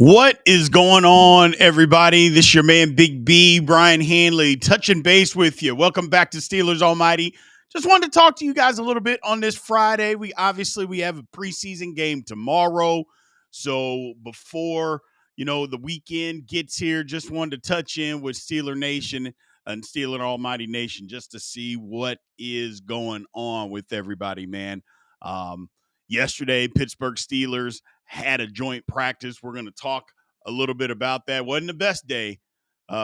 What is going on, everybody? This is your man, Big B, Brian Hanley, touching base with you. Welcome back to Steelers Almighty. Just wanted to talk to you guys a little bit on this Friday. We have a preseason game tomorrow. So before, the weekend gets here, just wanted to touch in with Steeler Nation and Steeler Almighty Nation just to see what is going on with everybody, man. Um, Yesterday, Pittsburgh Steelers had a joint practice. We're going to talk a little bit about that. Wasn't the best day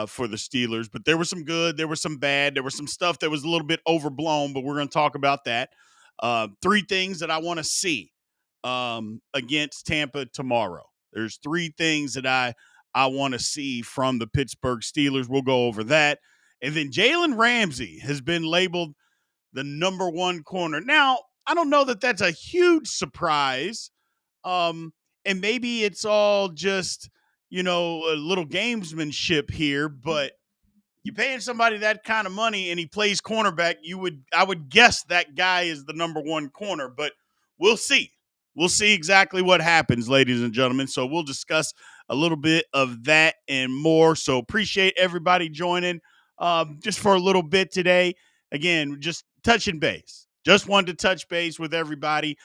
for the Steelers, but there was some good, there was some bad, there was some stuff that was a little bit overblown, but we're going to talk about that. Three things that I want to see against Tampa tomorrow. There's three things that I want to see from the Pittsburgh Steelers. We'll go over that. And then Jalen Ramsey has been labeled the number one corner. Now, I don't know that that's a huge surprise. And maybe it's all just, a little gamesmanship here, but you paying somebody that kind of money and he plays cornerback, I would guess that guy is the number one corner, but we'll see. We'll see exactly what happens, ladies and gentlemen. So we'll discuss a little bit of that and more. So appreciate everybody joining just for a little bit today. Again, just touching base. Just wanted to touch base with everybody.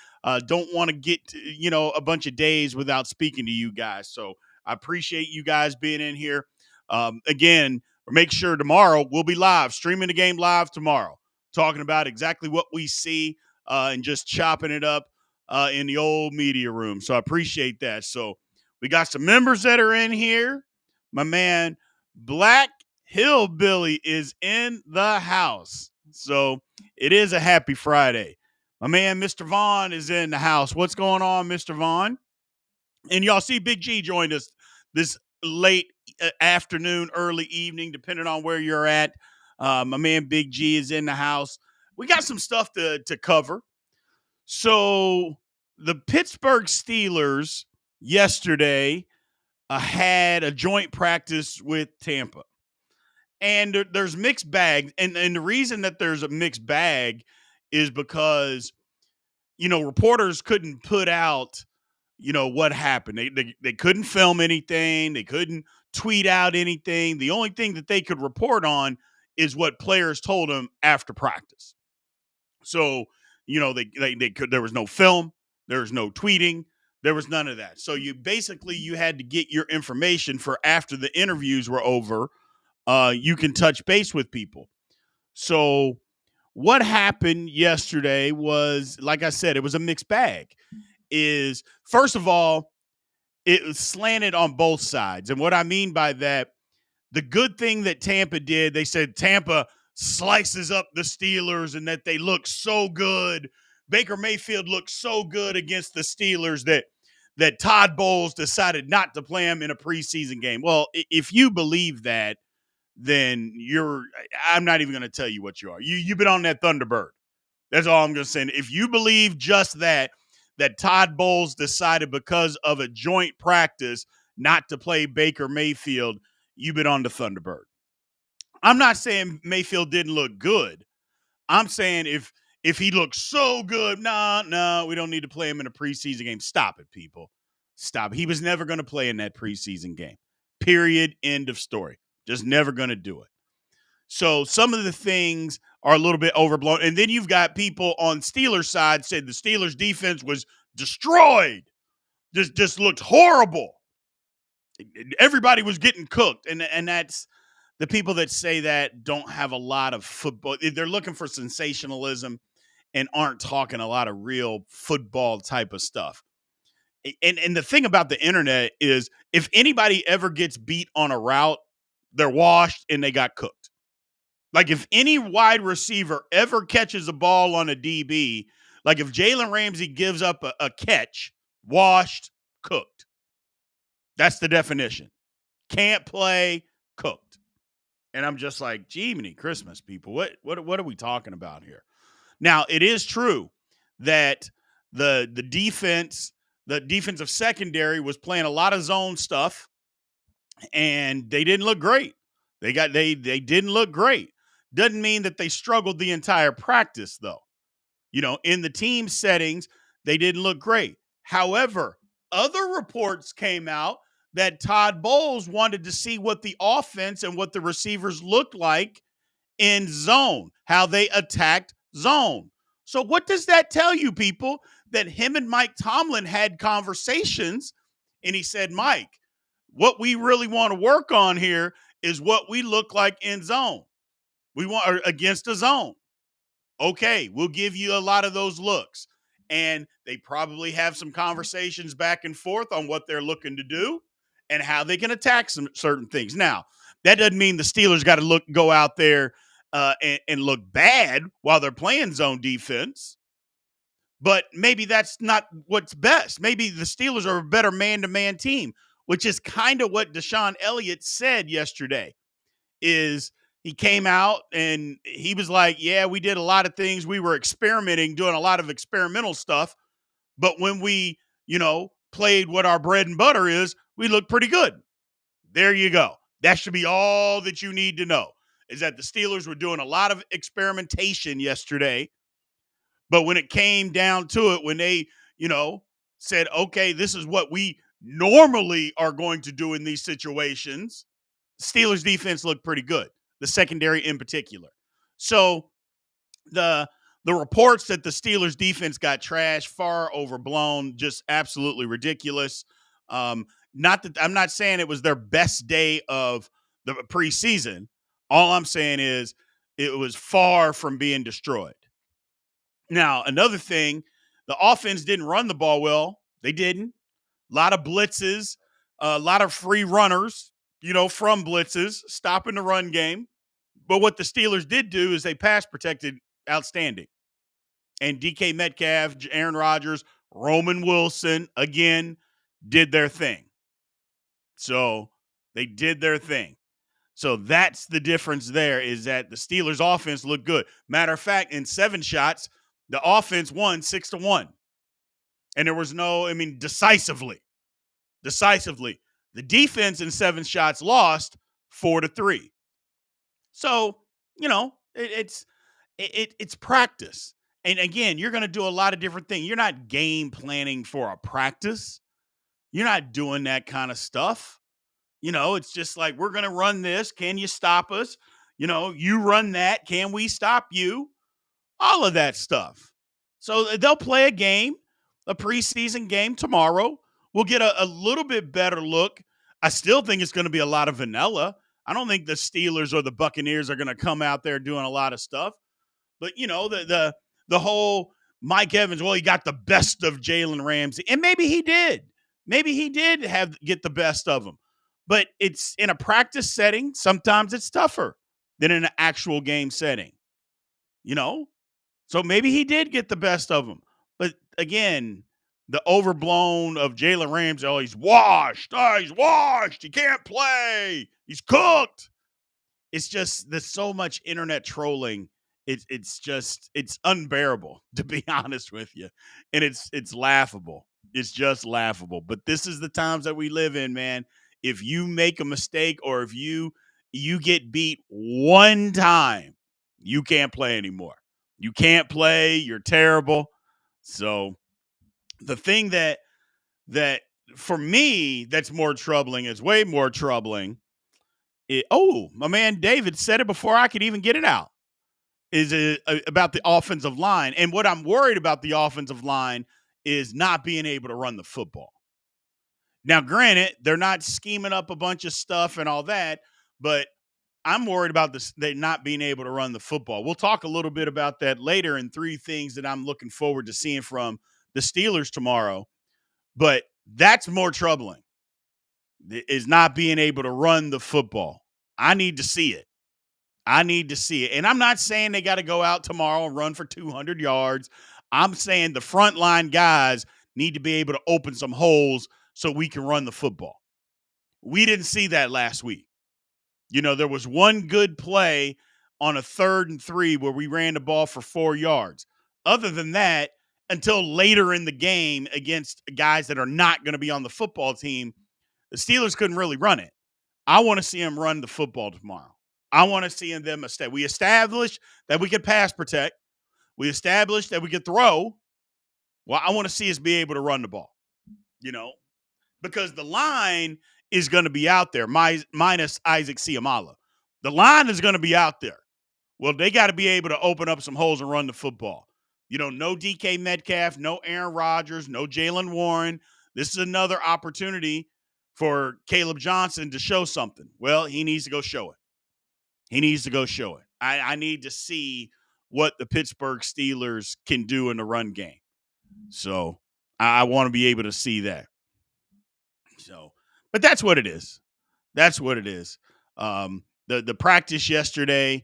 Don't want to get, a bunch of days without speaking to you guys. So I appreciate you guys being in here. Again, make sure tomorrow we'll be live, streaming the game live tomorrow, talking about exactly what we see and just chopping it up in the old media room. So I appreciate that. So we got some members that are in here. My man, Black Hillbilly, is in the house. So it is a happy Friday. My man, Mr. Vaughn, is in the house. What's going on, Mr. Vaughn? And y'all see Big G joined us this late afternoon, early evening, depending on where you're at. My man Big G is in the house. We got some stuff to cover. So the Pittsburgh Steelers yesterday had a joint practice with Tampa. And there's mixed bags. And the reason that there's a mixed bag is because, reporters couldn't put out what happened. They couldn't film anything. They couldn't tweet out anything. The only thing that they could report on is what players told them after practice. So, they could, there was no film, there was no tweeting, there was none of that. So you had to get your information for after the interviews were over. You can touch base with people. So what happened yesterday was, like I said, it was a mixed bag. Is first of all, it was slanted on both sides. And what I mean by that, the good thing that Tampa did, they said Tampa slices up the Steelers and that they look so good. Baker Mayfield looked so good against the Steelers that Todd Bowles decided not to play him in a preseason game. Well, if you believe that, then I'm not even going to tell you what you are. You've been on that Thunderbird. That's all I'm going to say. If you believe just that Todd Bowles decided because of a joint practice not to play Baker Mayfield, you've been on the Thunderbird. I'm not saying Mayfield didn't look good. I'm saying if he looks so good, no, we don't need to play him in a preseason game. Stop it, people. Stop. He was never going to play in that preseason game. Period. End of story. Just never going to do it. So some of the things are a little bit overblown. And then you've got people on Steelers side said the Steelers defense was destroyed. Just looked horrible. Everybody was getting cooked. And that's the people that say that don't have a lot of football. They're looking for sensationalism and aren't talking a lot of real football type of stuff. And the thing about the internet is if anybody ever gets beat on a route, they're washed and they got cooked. Like if any wide receiver ever catches a ball on a DB, like if Jalen Ramsey gives up a catch, washed, cooked. That's the definition. Can't play, cooked. And I'm just like, Jiminy Christmas, people. What are we talking about here? Now, it is true that the defensive secondary was playing a lot of zone stuff, and they didn't look great. They didn't look great. Doesn't mean that they struggled the entire practice, though. In the team settings, they didn't look great. However, other reports came out that Todd Bowles wanted to see what the offense and what the receivers looked like in zone, how they attacked zone. So, what does that tell you, people? That him and Mike Tomlin had conversations, and he said, Mike, what we really want to work on here is what we look like in zone. We want or against a zone. Okay, we'll give you a lot of those looks. And they probably have some conversations back and forth on what they're looking to do and how they can attack some certain things. Now, that doesn't mean the Steelers got to go out there and look bad while they're playing zone defense. But maybe that's not what's best. Maybe the Steelers are a better man-to-man team, which is kind of what Deshaun Elliott said yesterday. Is he came out and he was like, yeah, we did a lot of things. We were experimenting, doing a lot of experimental stuff. But when we, played what our bread and butter is, we looked pretty good. There you go. That should be all that you need to know, is that the Steelers were doing a lot of experimentation yesterday. But when it came down to it, when they, said, okay, this is what we normally are going to do in these situations, Steelers defense looked pretty good, the secondary in particular. So the reports that the Steelers defense got trashed, far overblown, just absolutely ridiculous. Not that I'm not saying it was their best day of the preseason. All I'm saying is it was far from being destroyed. Now, another thing, the offense didn't run the ball well. They didn't. A lot of blitzes, a lot of free runners, from blitzes, stopping the run game. But what the Steelers did do is they pass protected outstanding. And DK Metcalf, Aaron Rodgers, Roman Wilson, again, did their thing. So they did their thing. So that's the difference there, is that the Steelers offense looked good. Matter of fact, in 7 shots, the offense won 6-1. And there was decisively. The defense in 7 shots lost 4-3. So, it's practice. And again, you're going to do a lot of different things. You're not game planning for a practice. You're not doing that kind of stuff. It's just like, we're going to run this. Can you stop us? You run that. Can we stop you? All of that stuff. So they'll play a preseason game tomorrow. We'll get a little bit better look. I still think it's going to be a lot of vanilla. I don't think the Steelers or the Buccaneers are going to come out there doing a lot of stuff. But, the whole Mike Evans, well, he got the best of Jalen Ramsey. And maybe he did. Maybe he did get the best of him. But it's in a practice setting. Sometimes it's tougher than in an actual game setting. So maybe he did get the best of him. But again, the overblown of Jalen Ramsey, oh, he's washed. Oh, he's washed. He can't play. He's cooked. It's just, there's so much internet trolling. It's unbearable, to be honest with you. And it's laughable. It's just laughable. But this is the times that we live in, man. If you make a mistake, or if you get beat one time, you can't play anymore. You can't play. You're terrible. So the thing that for me, that's more troubling, is way more troubling. My man David said it before I could even get it out, is about the offensive line. And what I'm worried about the offensive line is not being able to run the football. Now, granted, they're not scheming up a bunch of stuff and all that, but I'm worried about they not being able to run the football. We'll talk a little bit about that later in 3 things that I'm looking forward to seeing from the Steelers tomorrow. But that's more troubling, is not being able to run the football. I need to see it. And I'm not saying they got to go out tomorrow and run for 200 yards. I'm saying the frontline guys need to be able to open some holes so we can run the football. We didn't see that last week. There was one good play on a 3rd and 3 where we ran the ball for 4 yards. Other than that, until later in the game against guys that are not going to be on the football team, the Steelers couldn't really run it. I want to see them run the football tomorrow. I want to see them we established that we could pass protect. We established that we could throw. Well, I want to see us be able to run the ball, because the line is going to be out there, minus Isaac Siamala. The line is going to be out there. Well, they got to be able to open up some holes and run the football. No DK Metcalf, no Aaron Rodgers, no Jaylen Warren. This is another opportunity for Caleb Johnson to show something. Well, he needs to go show it. He needs to go show it. I need to see what the Pittsburgh Steelers can do in the run game. So I want to be able to see that. So, but that's what it is. That's what it is. The practice yesterday,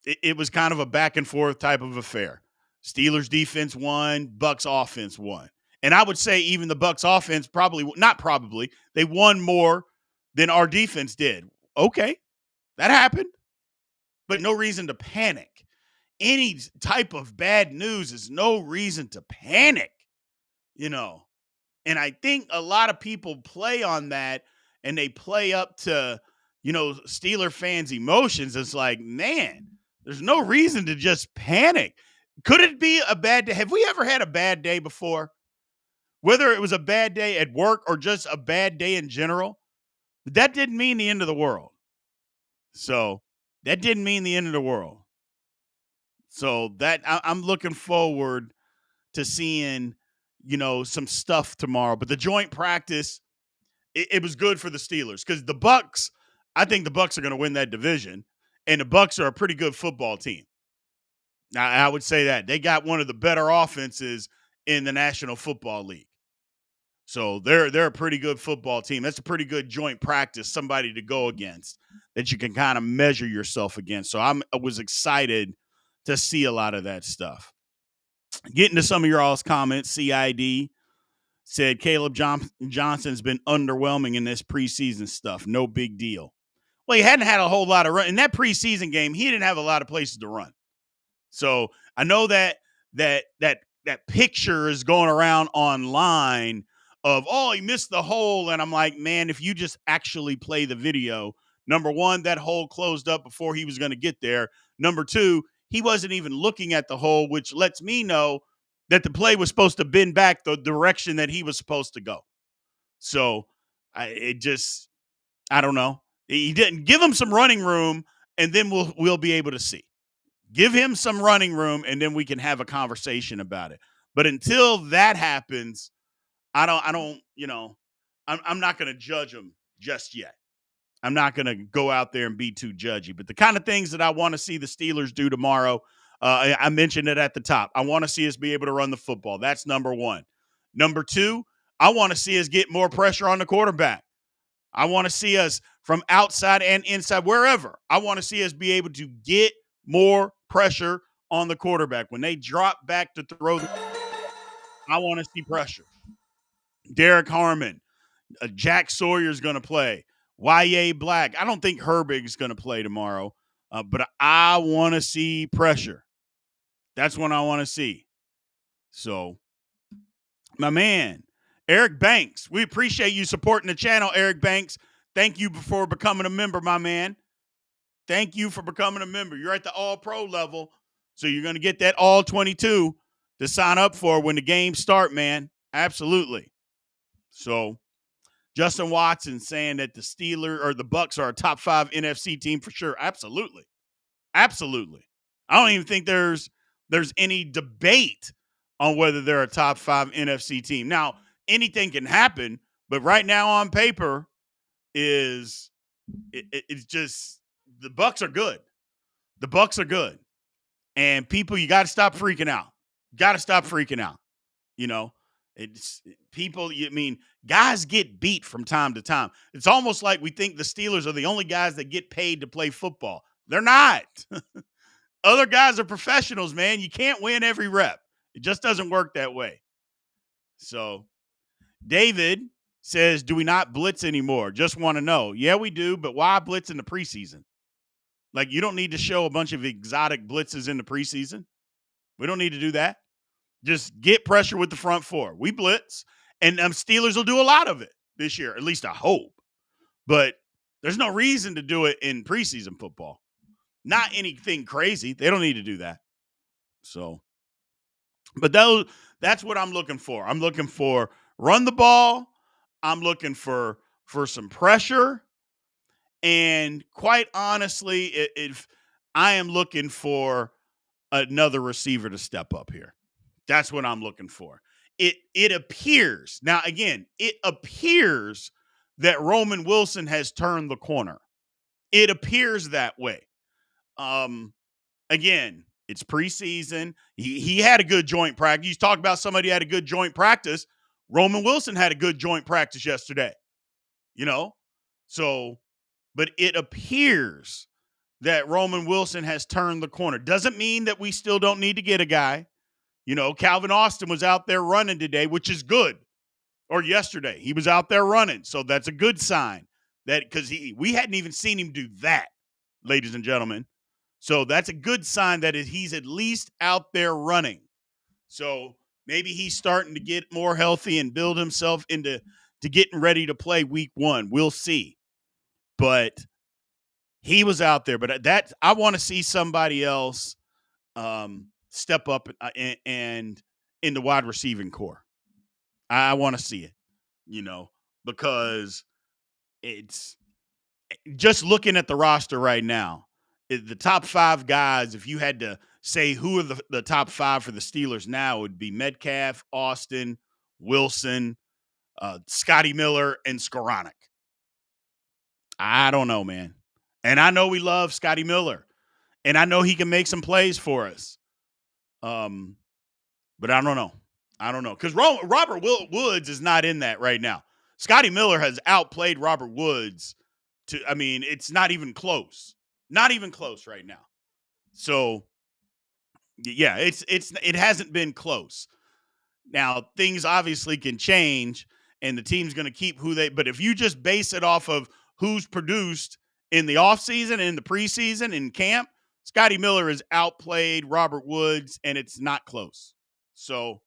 it was kind of a back and forth type of affair. Steelers defense won, Bucks offense won. And I would say even the Bucks offense they won more than our defense did. Okay, that happened, but no reason to panic. Any type of bad news is no reason to panic, And I think a lot of people play on that and they play up to, Steeler fans' emotions. It's like, man, there's no reason to just panic. Could it be a bad day? Have we ever had a bad day before? Whether it was a bad day at work or just a bad day in general, that didn't mean the end of the world. So that didn't mean the end of the world. So that I'm looking forward to seeing, some stuff tomorrow. But the joint practice, it was good for the Steelers because the Bucks, I think the Bucks are going to win that division, and the Bucks are a pretty good football team. Now, I would say that they got one of the better offenses in the National Football League. So they're a pretty good football team. That's a pretty good joint practice, somebody to go against that you can kind of measure yourself against. So I was excited to see a lot of that stuff. Getting to some of your all's comments, CID said Caleb Johnson's been underwhelming in this preseason stuff. No big deal. Well, he hadn't had a whole lot of run. In that preseason game, he didn't have a lot of places to run. So I know that picture is going around online of, he missed the hole. And I'm like, man, if you just actually play the video, number one, that hole closed up before he was going to get there. Number two, he wasn't even looking at the hole, which lets me know that the play was supposed to bend back the direction that he was supposed to go. So I don't know. He didn't give him some running room, and then we'll be able to see. Give him some running room, and then we can have a conversation about it. But until that happens, I'm not going to judge him just yet. I'm not going to go out there and be too judgy. But the kind of things that I want to see the Steelers do tomorrow, I mentioned it at the top. I want to see us be able to run the football. That's number one. Number two, I want to see us get more pressure on the quarterback. I want to see us from outside and inside, wherever. I want to see us be able to get more pressure on the quarterback. When they drop back to throw, I want to see pressure. Derek Harmon, Jack Sawyer's going to play. Y.A. Black. I don't think Herbig's going to play tomorrow, but I want to see pressure. That's what I want to see. So, my man, Eric Banks, we appreciate you supporting the channel, Eric Banks. Thank you for becoming a member, my man. Thank you for becoming a member. You're at the all-pro level, so you're going to get that all 22 to sign up for when the games start, man. Absolutely. So, Justin Watson saying that the Steelers or the Bucks are a top 5 NFC team for sure. Absolutely. Absolutely. I don't even think there's any debate on whether they're a top 5 NFC team. Now, anything can happen, but right now on paper it's just the Bucks are good. The Bucks are good. And people, you got to stop freaking out. Got to stop freaking out. It's people, guys get beat from time to time. It's almost like we think the Steelers are the only guys that get paid to play football. They're not. Other guys are professionals, man. You can't win every rep. It just doesn't work that way. So, David says, do we not blitz anymore? Just want to know. Yeah, we do, but why blitz in the preseason? Like, you don't need to show a bunch of exotic blitzes in the preseason. We don't need to do that. Just get pressure with the front four. We blitz, and Steelers will do a lot of it this year, at least I hope. But there's no reason to do it in preseason football. Not anything crazy. They don't need to do that. So, but that's what I'm looking for. I'm looking for run the ball. I'm looking for for some pressure. And quite honestly, if I am looking for another receiver to step up here, that's what I'm looking for. It appears now again, it appears that Roman Wilson has turned the corner. It appears that way. Um, Again, it's preseason. He had a good joint practice. You talk about somebody who had a good joint practice. Roman Wilson had a good joint practice yesterday. You know, so but it appears that Roman Wilson has turned the corner. Doesn't mean that we still don't need to get a guy. Calvin Austin was out there running today, which is good. Or yesterday, he was out there running. So that's a good sign that because we hadn't even seen him do that, ladies and gentlemen. So that's a good sign that he's at least out there running. So maybe he's starting to get more healthy and build himself into getting ready to play week 1. We'll see. But he was out there. But I want to see somebody else step up and in the wide receiving core. I want to see it, because it's just looking at the roster right now. The top 5 guys, if you had to say who are the top 5 for the Steelers now, it would be Metcalf, Austin, Wilson, Scotty Miller, and Skoranek. I don't know, man. And I know we love Scotty Miller. And I know he can make some plays for us. But I don't know. Because Robert Woods is not in that right now. Scotty Miller has outplayed Robert Woods it's not even close. Not even close right now. So, yeah, it hasn't been close. Now, things obviously can change, and the team's going to keep but if you just base it off of who's produced in the offseason, in the preseason, in camp, Scotty Miller has outplayed Robert Woods, and it's not close. So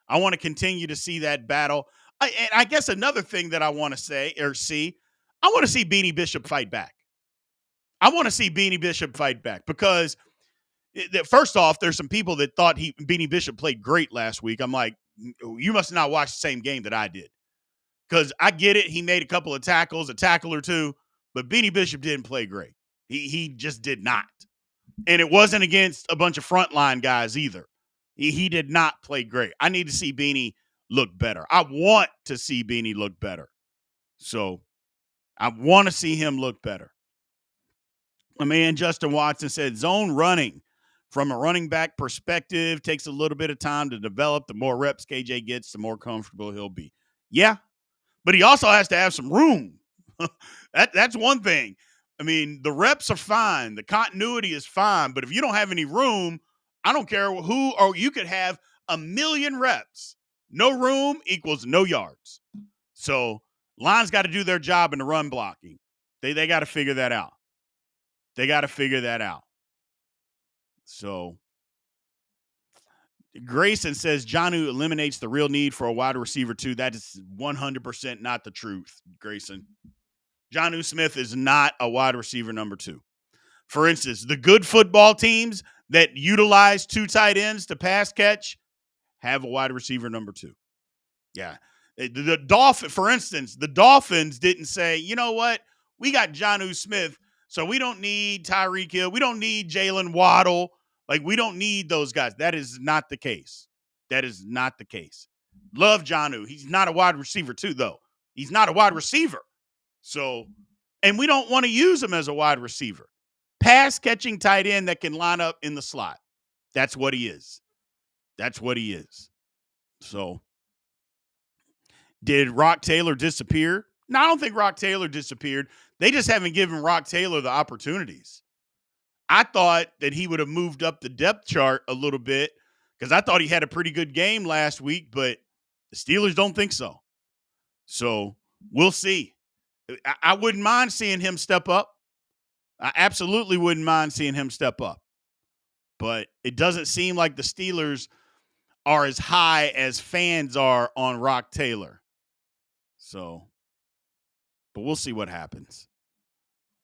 I want to continue to see that battle. And I guess another thing that I want to say or see, I want to see Beanie Bishop fight back. Because first off, there's some people that thought Beanie Bishop played great last week. I'm like, you must not watch the same game that I did. Because I get it. He made a couple of tackles, a tackle or two, but Beanie Bishop didn't play great. He just did not. And it wasn't against a bunch of frontline guys either. He did not play great. I need to see Beanie look better. I want to see Beanie look better. So I want to see him look better. My man Justin Watson said zone running from a running back perspective takes a little bit of time to develop. The more reps KJ gets, the more comfortable he'll be. Yeah, but he also has to have some room. That's one thing. I mean, the reps are fine. The continuity is fine. But if you don't have any room, I don't care who, or you could have 1,000,000 reps. No room equals no yards. So line's got to do their job in the run blocking. They got to figure that out. So Grayson says Jonnu eliminates the real need for a wide receiver too. That is 100% not the truth, Grayson. Jonnu Smith is not a wide receiver number 2. For instance, the good football teams that utilize 2 tight ends to pass catch have a wide receiver number 2. Yeah. The Dolphins, for instance, the Dolphins didn't say, you know what? We got Jonnu Smith, so we don't need Tyreek Hill. We don't need Jalen Waddle. Like, we don't need those guys. That is not the case. Love Jonnu. He's not a wide receiver too, though. He's not a wide receiver. So, and we don't want to use him as a wide receiver. Pass catching tight end that can line up in the slot. That's what he is. So, did Rock Taylor disappear? No, I don't think Rock Taylor disappeared. They just haven't given Rock Taylor the opportunities. I thought that he would have moved up the depth chart a little bit because I thought he had a pretty good game last week, but the Steelers don't think so. So we'll see. I wouldn't mind seeing him step up. I absolutely wouldn't mind seeing him step up. But it doesn't seem like the Steelers are as high as fans are on Rock Taylor. So, but we'll see what happens.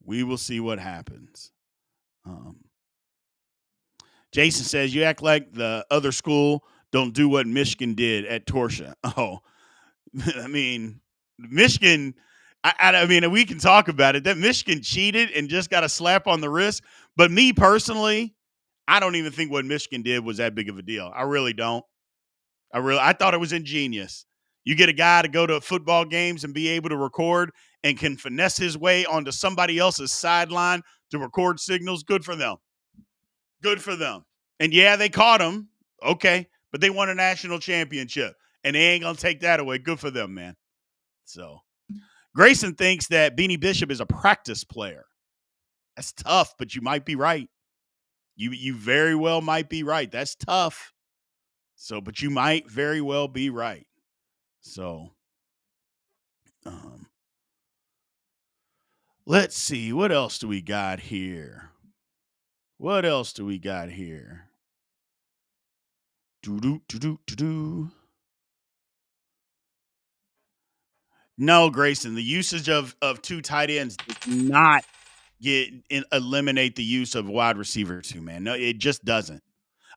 We will see what happens. Jason says, you act like the other school don't do what Michigan did at Torsia. Oh, I mean, Michigan I mean, we can talk about it. That Michigan cheated and just got a slap on the wrist. But me personally, I don't even think what Michigan did was that big of a deal. I really don't. I thought it was ingenious. You get a guy to go to football games and be able to record and can finesse his way onto somebody else's sideline to record signals. Good for them. Good for them. And yeah, they caught him. Okay. But they won a national championship. And they ain't gonna take that away. Good for them, man. So Grayson thinks that Beanie Bishop is a practice player. That's tough, but you might be right. You very well might be right. That's tough. So, but you might very well be right. So, um, let's see. What else do we got here? What else do we got here? Do do do do do do. No, Grayson. The usage of two tight ends does not eliminate the use of wide receiver two. Man, no, it just doesn't.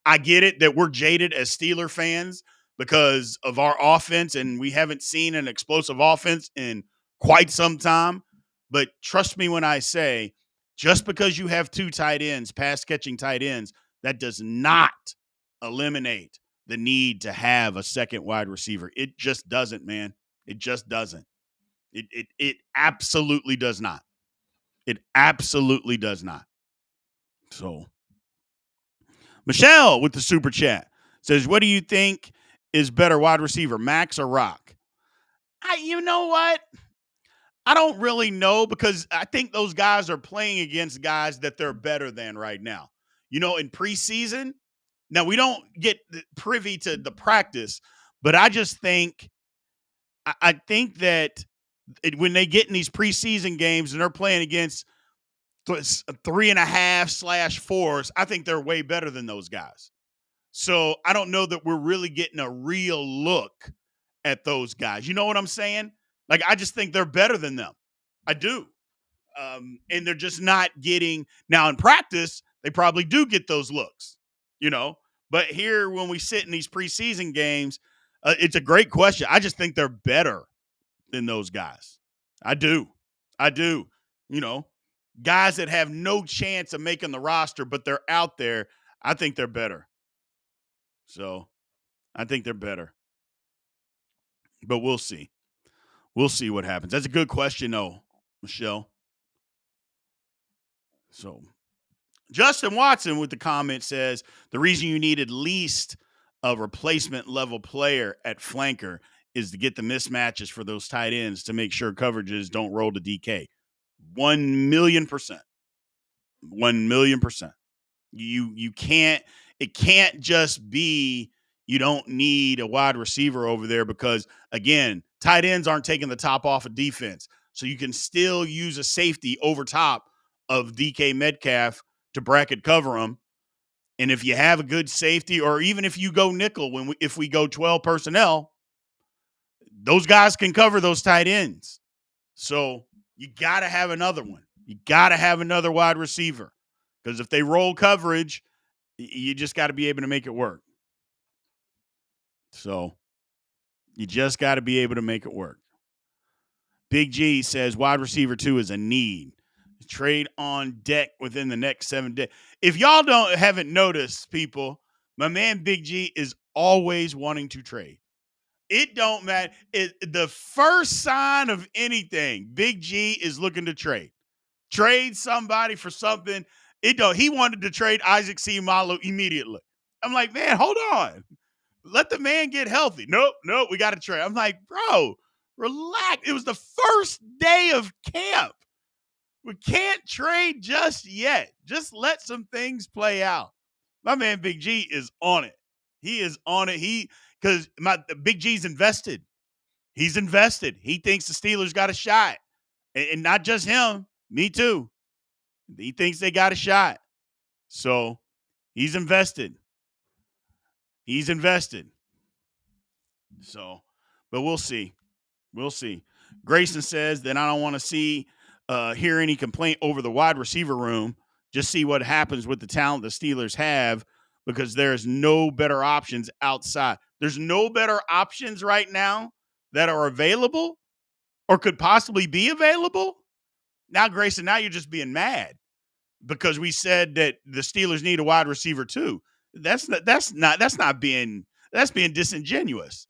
I get it that we're jaded as Steeler fans because of our offense, and we haven't seen an explosive offense in quite some time. But trust me when I say, just because you have two tight ends, pass catching tight ends, that does not eliminate the need to have a second wide receiver. It just doesn't, man. It just doesn't. It absolutely does not. It absolutely does not. So Michelle with the super chat says, "What do you think is better, wide receiver, Max or Rock?" You know what? I don't really know because I think those guys are playing against guys that they're better than right now. You know, in preseason, now we don't get privy to the practice, but I just think I think that when they get in these preseason games and they're playing against 3.5/4s, I think they're way better than those guys. So I don't know that we're really getting a real look at those guys. You know what I'm saying? Like, I just think they're better than them. I do. And they're just not getting now in practice, they probably do get those looks, you know. But here, when we sit in these preseason games, it's a great question. I just think they're better than those guys. I do. I do. You know, guys that have no chance of making the roster, but they're out there. I think they're better. So I think they're better. But we'll see. We'll see what happens. That's a good question, though, Michelle. So Justin Watson with the comment says the reason you need at least a replacement level player at flanker is to get the mismatches for those tight ends to make sure coverages don't roll to DK. 1,000,000%. 1,000,000%. You can't, it can't just be you don't need a wide receiver over there because again, tight ends aren't taking the top off of defense. So you can still use a safety over top of DK Metcalf to bracket cover them. And if you have a good safety, or even if you go nickel, if we go 12 personnel, those guys can cover those tight ends. So you got to have another one. You got to have another wide receiver because if they roll coverage, you just got to be able to make it work. So you just got to be able to make it work. Big G says wide receiver 2 is a need. Trade on deck within the next 7 days. If y'all haven't noticed, people, my man Big G is always wanting to trade. It don't matter. The first sign of anything, Big G is looking to trade. Trade somebody for something. He wanted to trade Isaac Seumalo immediately. I'm like, man, hold on. Let the man get healthy. Nope, we got to trade. I'm like, bro, relax. It was the first day of camp. We can't trade just yet. Just let some things play out. My man Big G is on it. He is on it. Because Big G's invested. He's invested. He thinks the Steelers got a shot. And not just him, me too. He thinks they got a shot. So he's invested. He's invested. So, but we'll see. We'll see. Grayson says that I don't want to hear any complaint over the wide receiver room. Just see what happens with the talent the Steelers have because there's no better options outside. There's no better options right now that are available or could possibly be available. Now, Grayson, now you're just being mad because we said that the Steelers need a wide receiver too. That's being disingenuous.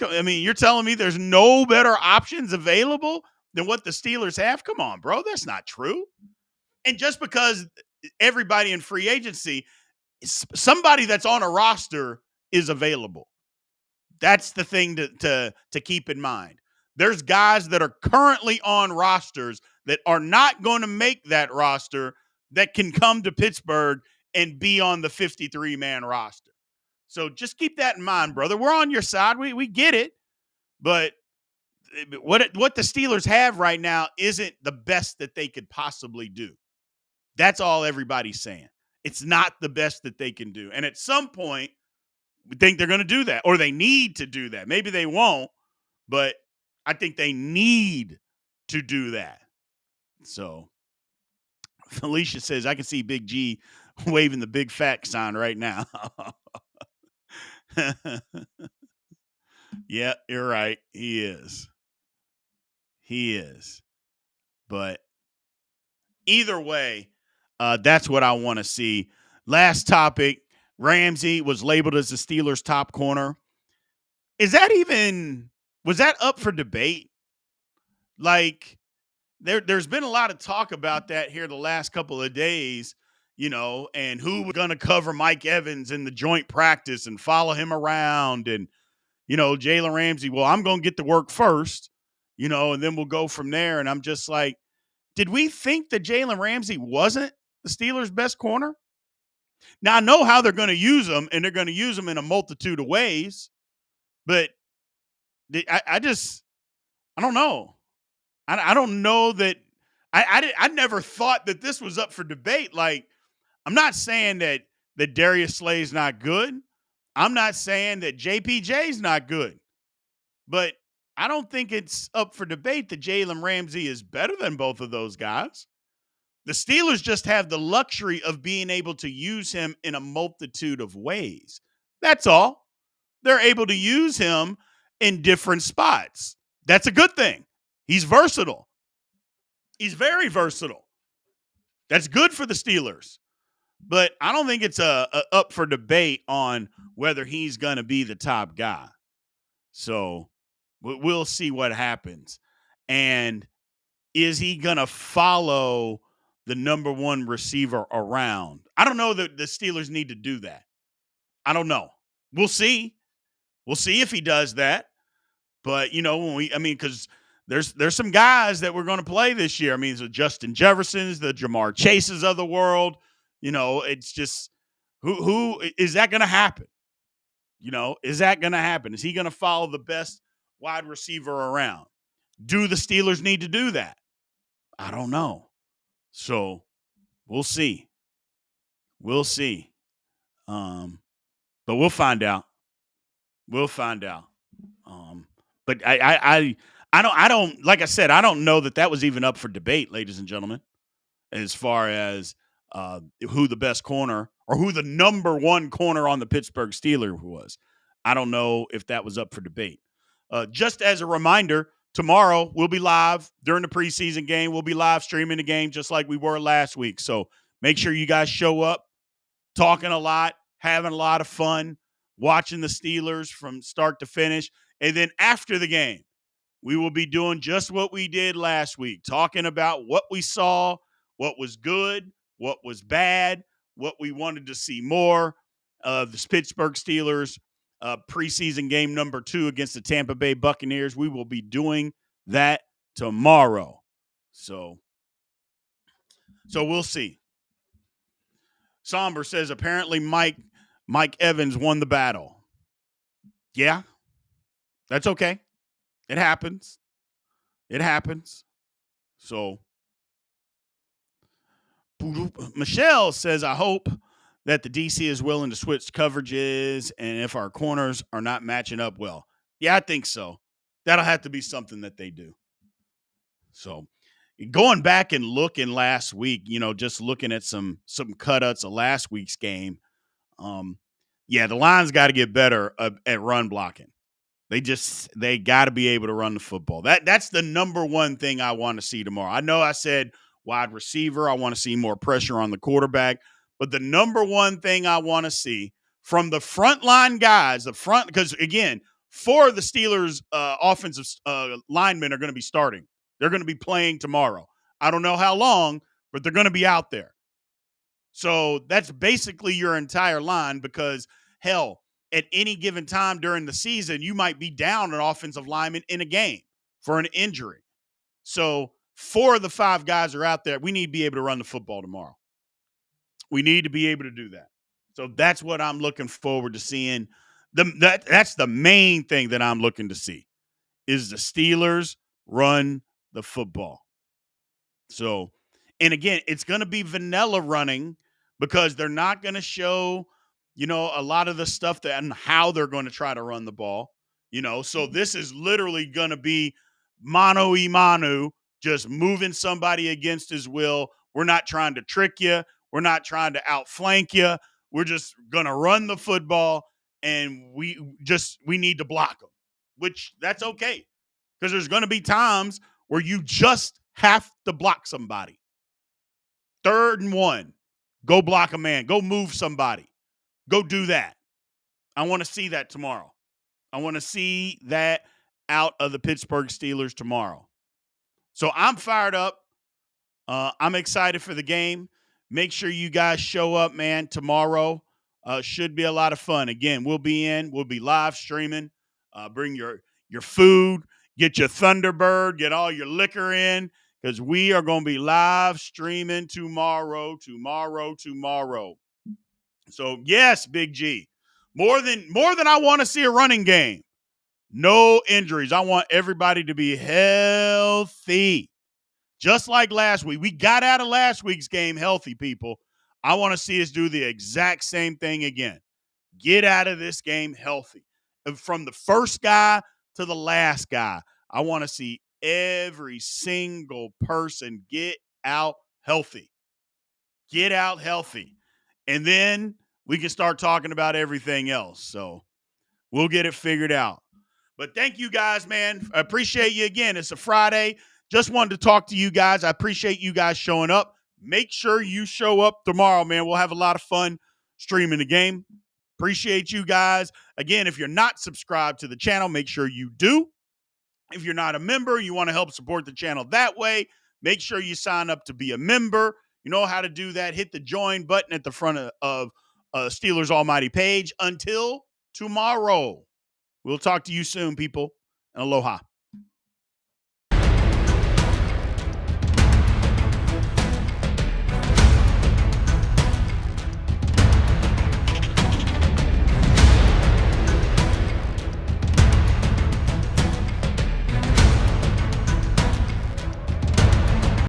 I mean, you're telling me there's no better options available than what the Steelers have? Come on, bro. That's not true. And just because everybody in free agency, somebody that's on a roster is available. That's the thing to keep in mind. There's guys that are currently on rosters that are not going to make that roster that can come to Pittsburgh and be on the 53-man roster. So just keep that in mind, brother. We're on your side. We get it. But what the Steelers have right now isn't the best that they could possibly do. That's all everybody's saying. It's not the best that they can do. And at some point, we think they're going to do that, or they need to do that. Maybe they won't, but I think they need to do that. So Felicia says, I can see Big G waving the big fat sign right now. Yeah, you're right. He is. He is. But either way, that's what I want to see. Last topic, Ramsey was labeled as the Steelers' top corner. Was that up for debate? Like, there's been a lot of talk about that here the last couple of days, and who was going to cover Mike Evans in the joint practice and follow him around. And, Jalen Ramsey, well, I'm going to get to work first, and then we'll go from there. And I'm just like, did we think that Jalen Ramsey wasn't the Steelers' best corner? Now, I know how they're going to use him, and they're going to use him in a multitude of ways, but I don't know. I don't know that I never thought that this was up for debate. Like, I'm not saying that Darius Slay's not good. I'm not saying that JPJ's not good. But I don't think it's up for debate that Jalen Ramsey is better than both of those guys. The Steelers just have the luxury of being able to use him in a multitude of ways. That's all. They're able to use him in different spots. That's a good thing. He's versatile. He's very versatile. That's good for the Steelers. But I don't think it's up for debate on whether he's going to be the top guy. So we'll see what happens. And is he going to follow the number one receiver around? I don't know that the Steelers need to do that. I don't know. We'll see. We'll see if he does that. But, because there's some guys that we're going to play this year. I mean, the Justin Jeffersons, the Jamar Chases of the world. It's just who is that going to happen? Is that going to happen? Is he going to follow the best wide receiver around? Do the Steelers need to do that? I don't know. So we'll see. We'll see. But we'll find out. We'll find out. But I don't, like I said, I don't know that was even up for debate, ladies and gentlemen, as far as who the best corner or who the number one corner on the Pittsburgh Steelers was. I don't know if that was up for debate. Just as a reminder, tomorrow we'll be live during the preseason game. We'll be live streaming the game just like we were last week. So make sure you guys show up, talking a lot, having a lot of fun, watching the Steelers from start to finish. And then after the game, we will be doing just what we did last week, talking about what we saw, what was good, what was bad, what we wanted to see more of the Pittsburgh Steelers preseason game number 2 against the Tampa Bay Buccaneers. We will be doing that tomorrow. So we'll see. Somber says apparently Mike Evans won the battle. Yeah, that's okay. It happens. It happens. So Michelle says, I hope that the DC is willing to switch coverages and if our corners are not matching up well. Yeah, I think so. That'll have to be something that they do. So going back and looking last week, just looking at some cutouts of last week's game, the line's got to get better at run blocking. They got to be able to run the football. That's the number one thing I want to see tomorrow. I know I said wide receiver, I want to see more pressure on the quarterback, but the number one thing I want to see from the frontline guys, because again, four of the Steelers offensive linemen are going to be starting. They're going to be playing tomorrow. I don't know how long, but they're going to be out there. So that's basically your entire line because, hell, at any given time during the season, you might be down an offensive lineman in a game for an injury. So four of the five guys are out there. We need to be able to run the football tomorrow. We need to be able to do that. So that's what I'm looking forward to seeing. That's the main thing that I'm looking to see is the Steelers run the football. So, and again, it's going to be vanilla running because they're not going to show, a lot of the stuff that and how they're going to try to run the ball. So this is literally going to be mano y mano, just moving somebody against his will. We're not trying to trick you. We're not trying to outflank you. We're just going to run the football, and we need to block them, which that's okay because there's going to be times where you just have to block somebody. 3rd and 1, go block a man. Go move somebody. Go do that. I want to see that tomorrow. I want to see that out of the Pittsburgh Steelers tomorrow. So I'm fired up. I'm excited for the game. Make sure you guys show up, man, tomorrow. Should be a lot of fun. Again, we'll be live streaming. Bring your food, get your Thunderbird, get all your liquor in, because we are going to be live streaming tomorrow. So yes, Big G, more than I want to see a running game. No injuries. I want everybody to be healthy. Just like last week. We got out of last week's game healthy, people. I want to see us do the exact same thing again. Get out of this game healthy. And from the first guy to the last guy, I want to see every single person get out healthy. Get out healthy. And then we can start talking about everything else. So we'll get it figured out. But thank you guys, man. I appreciate you again. It's a Friday. Just wanted to talk to you guys. I appreciate you guys showing up. Make sure you show up tomorrow, man. We'll have a lot of fun streaming the game. Appreciate you guys. Again, if you're not subscribed to the channel, make sure you do. If you're not a member, you want to help support the channel that way, make sure you sign up to be a member. You know how to do that. Hit the join button at the front of Steelers Almighty page. Until tomorrow. We'll talk to you soon, people. And aloha.